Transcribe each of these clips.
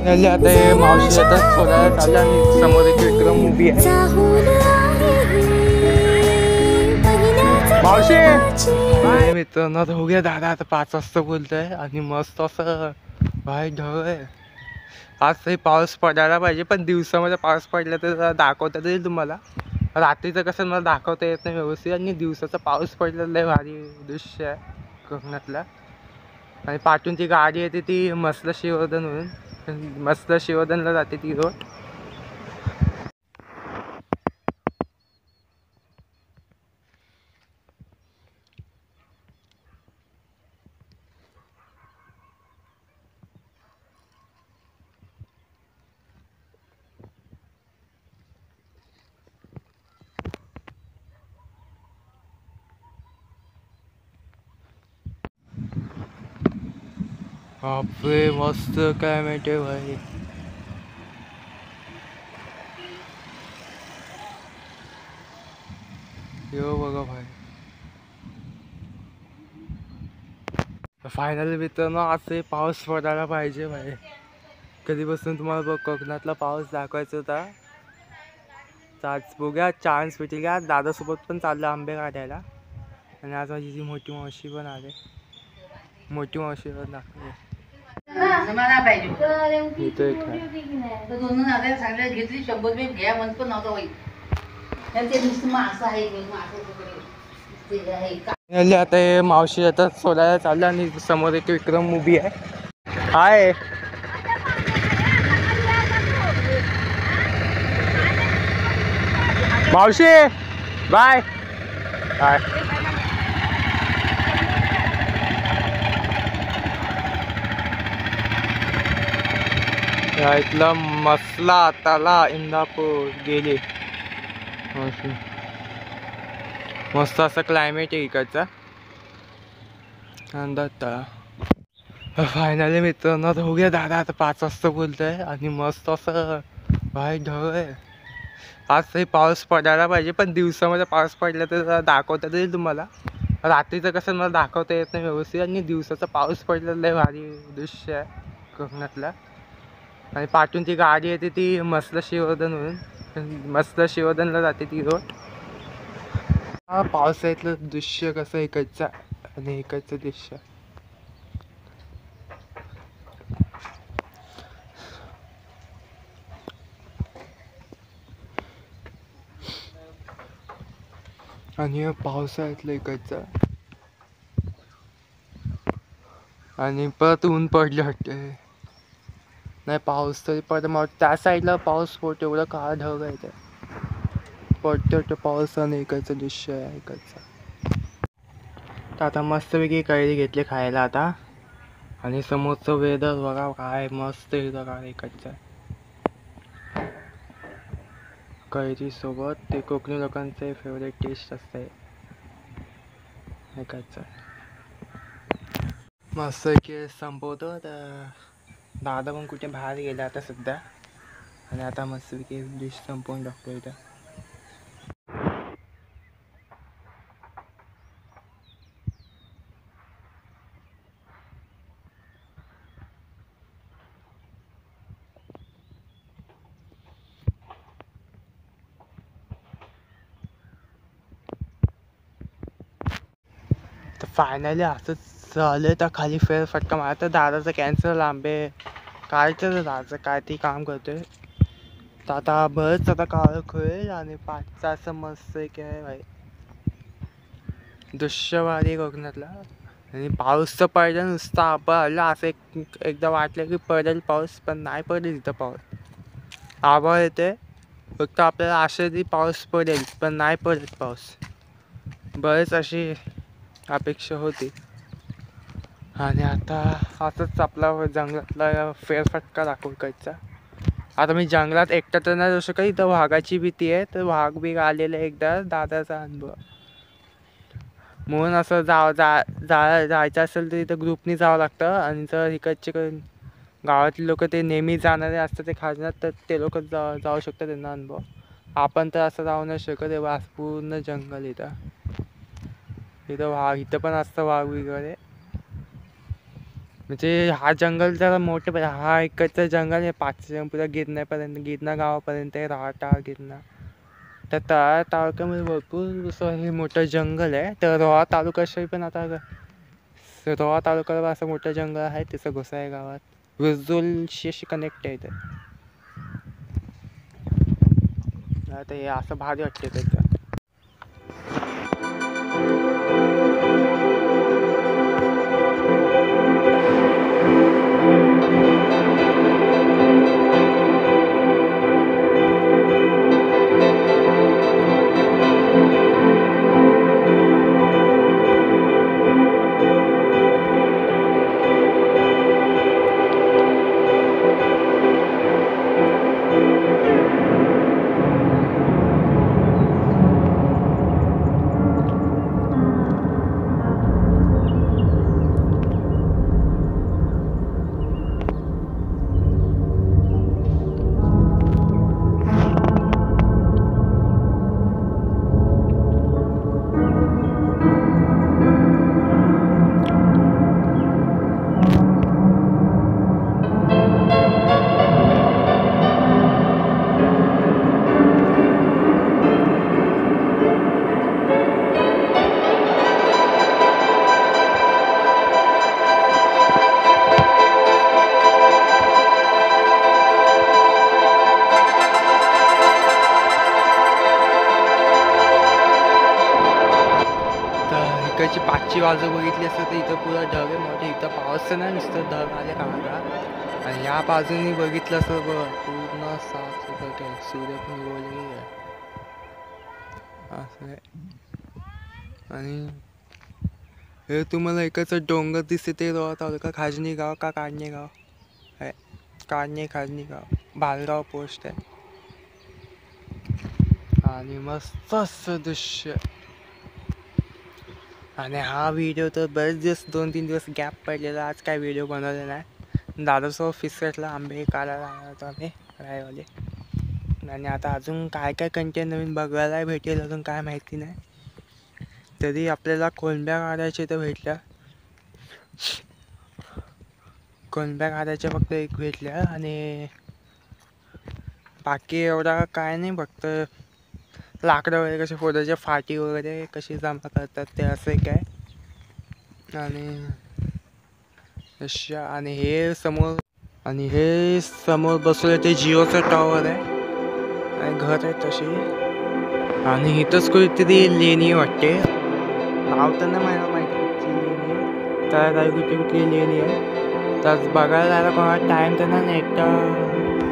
आता हे मावशी आता सोडायला चाललं आणि समोर एक विक्रम उभी आहे. मावशी काय मित्रांनो, आता होऊया दादा आता 5 वाजता बोलतोय आणि मस्त असं बाहेर ढग आहे. आज तरी पाऊस पडायला पाहिजे, पण दिवसामध्ये पाऊस पडला तर दाखवता येईल तुम्हाला. रात्रीचं कसं मला दाखवता येत नाही व्यवस्थित, आणि दिवसाचा पाऊस पडलेला लय भारी दृश्य आहे कोकणातला. आणि पाठून ती गाडी येते ती मस्त शिवर्धनवरून, मस्त शिवर्धनला जाते ती रोड. बापरे मस्त क्लायमेट आहे भाई. यो बघा भाई, फायनली मित्रांनो आज पाऊस पडायला पाहिजे भाई. कधीपासून तुम्हाला बघ कोकणातला पाऊस दाखवायचा होता. आज बघूया चान्स भेटेल का. दादासोबत पण चाललं आंबे काढायला, आणि आज माझी जी मोठी मावशी पण आले. मोठी मावशी पण दाखवली. घेतली 100 घ्या म्हणत पण नव्हतं होईल. आता हे मावशी आता सोडायला चाललं आणि समोर एक विक्रम उभी आहे. हाय मावशी, बाय बाय. इथला मसला ताला इंदापूर गेले. मस्त असं क्लायमेट आहे इकडचा. अंदाज तळा फायनली मित्रांनो, आता होऊया दादा आता 5 वाजता बोलतोय आणि मस्त असं बाहेर ढग आहे. आज तरी पाऊस पडायला पाहिजे, पण दिवसामध्ये पाऊस पडला तर दाखवता येईल तुम्हाला. रात्रीचं कसं मला दाखवता येत नाही व्यवस्थित, आणि दिवसाचा पाऊस पडलेला लय भारी दृश्य आहे कोकणातला. आणि पाठून ती गाडी येते ती मस्त शिवर्धनवरून, मस्त शिवर्धनला जाते ती रोड. हा पावसाळ्यातलं दृश्य कसं इकडचं आणि इकडचं दृश्य. आणि पावसाळ्यातलं इकडचं, आणि परत ऊन पडलं वाटतं. नाही पाऊस तरी पडतं मग त्या साईडला पाऊस पडतो, एवढं काळा ढग आहे ते पडतो पाऊस. आणि इकडचं दृश्य आहे इकडचं. तर आता मस्तपैकी कैरी घेतली खायला आता, आणि समोरचं वेदर बघा काय मस्त हिरवंगार इकडचं. कैरी सोबत ते कोकणी लोकांचे फेवरेट टेस्ट असते इकडचं. मस्त की संपवतो तर दादा पण कुठे बाहेर गेला आता सध्या, आणि आता मस्तपैकी डिश संपवून टाकतो इथं. तर फायनली असंच झालं. तर खाली फेरफटका मारा तर दादाचं कॅन्सर आंबे काढायचं, तर दादाचं काय ते काम करतोय. तर आता बरंच आता काळं खोळेल, आणि 5चा असं मस्त एक आहे भाई दृश्यवादी कोकणातला. आणि पाऊस तर पडला नुसता आबा आला असं एकदा वाटलं की पडेल पाऊस, पण नाही पडेल इथं पाऊस. आभाळ येते फक्त, आपल्याला आशा ती पाऊस पडेल पण नाही पडत पाऊस. बरेच अशी अपेक्षा होती. आणि आता असंच आपला जंगलातला फेरफटका दाखवायचा. आता मी जंगलात एकटा तर नाही जाऊ शकत, इथं वाघाची भीती आहे. तर वाघ बीघ आलेलं एकदा दादाचा अनुभव, म्हणून असं जायचं असेल तर इथं ग्रुपनी जावं लागतं. आणि जर इकडचे गावातले लोक ते नेहमी जाणारे असतात ते खाजणार, तर ते लोक जाऊ शकतात, त्यांना अनुभव. आपण तर असं जाऊ नाही शकत. हे पूर्ण जंगल इथं वाघ, इथं पण असतं वाघ वगैरे. म्हणजे हा जंगल जरा मोठं पण हा इकडचं जंगल आहे 500 पुढं गिरण्यापर्यंत गिरणा गावापर्यंत आहे राहता गिरणा. तर त्या तालुक्यामध्ये भरपूर असं हे मोठं जंगल आहे. तर रोहा तालुक्याशी पण आता रोहा तालुक्यावर असं मोठं जंगल आहे तिथं घुसाय गावात विजोलशी अशी कनेक्ट आहे. तर हे असं भारी वाटते त्याचं. इकडची पाचची बाजू बघितली असतं तर इथं पुरा ढग आहे मोठे. इथं पाऊस नाही नुसतं ढग आले काळा. आणि या बाजूनी बघितलं असं पूर्ण साफ सुकट आहे. सूर्य पण उगवलेली आहे असं आहे. आणि हे तुम्हाला इकडचं डोंगर दिसते ते रोहा तालुका खाजणी गाव का काढणे गाव आहे. खाजणी गाव भालगाव पोस्ट आहे. आणि मस्त असं दृश्य. आणि हा व्हिडिओ तर बरेच दिवस 2-3 दिवस गॅप पडलेला. आज काय व्हिडिओ बनवले नाही. दादासोबत फिसकटला आंबे काढायला आला होतो आम्ही रायवाले. आणि आता अजून काय काय कंटेंट नवीन बघायला भेटेल अजून काय माहिती नाही. तरी आपल्याला कोलंब्या काढायचे तर भेटल्या. कोलंब्या काढायच्या फक्त एक भेटल्या. आणि बाकी एवढा काय नाही. फक्त लाकडं वगैरे कसे फोडायचे फाटी वगैरे कशी जमा करतात ते असं एक आहे. आणि हे समोर बसवलं ते जिओचं टॉवर आहे आणि घर आहे तशी. आणि इथंच कुठेतरी लेणी वाटते. नाव तर नाही मला माहिती कुठची लेणी त्याला काही कुठली लेणी आहे. तर बघायला जायला कोणाला टाईम तर नाही एकटा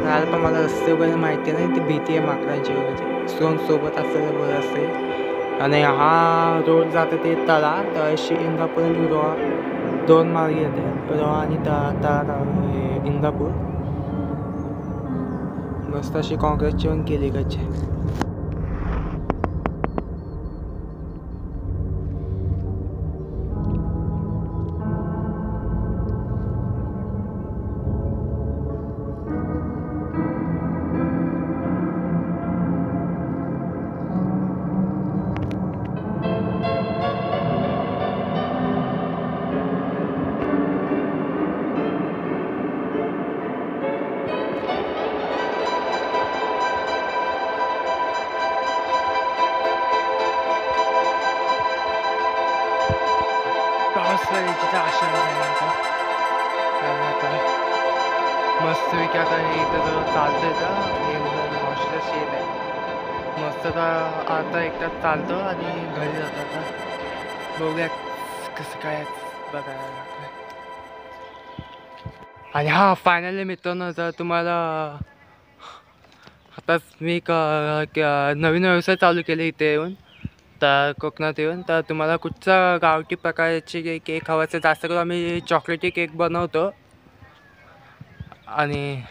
राहायला पण मला रस्ते वगैरे माहिती नाही. ती भीती आहे माकडांची वगैरे. सोबत असलेलं बरं असते. आणि हा रोड जाते ते तळाशी इंदापूर आणि रोहा 2 मार्ग येते. रोहा आणि इंदापूर मस्त अशी कॉन्क्रीटची पण केली गच्ची. मस्तपैकी आता हे इथं चालतंय का हे मावशीचं शेत आहे. मस्त आता एकटाच चालतो आणि घरी जातो. आता बघूया कसं काय बघायला लागतं. आणि हा फायनली मित्रांनो जर तुम्हाला आताच मी नवीन व्यवसाय चालू केले इथे येऊन तर कोकणात येऊन. तर तुम्हाला कुठचा गावठी प्रकारचे केक हवा असेल जास्त करून आम्ही चॉकलेटी केक बनवतो. आणि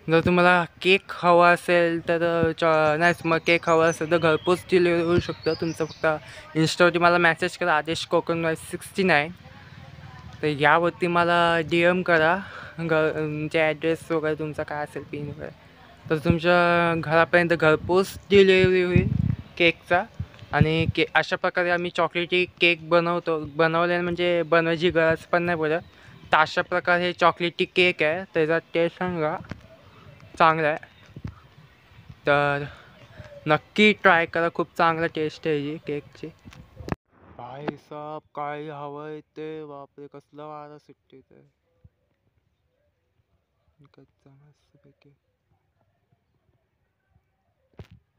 जर तुम्हाला केक हवा असेल तर नाही मग केक हवा असेल तर घरपोच डिलिव्हरी होऊ शकतं. तुमचं फक्त इन्स्टावरती मला मेसेज करा आदेश कोकण 69. तर यावरती मला DM करा तुमचे ॲड्रेस वगैरे तुमचा काय असेल पिन वगैरे. तर तुमच्या घरापर्यंत घरपोच डिलिव्हरी होईल केकचा. आणि अशा प्रकारे आम्ही चॉकलेटी केक बनवतो. बनवल्याने म्हणजे बनवायची गरज पण नाही पडत. तर अशा प्रकारे हे चॉकलेटी केक आहे, त्याचा टेस्ट सांगा चांगला आहे. तर नक्की ट्राय करा, खूप चांगला टेस्ट आहे ही केकची. भाई साहब काही हवं येते, बापरे कसलं वारं सुटते ते. कच्चा मस्तपैकी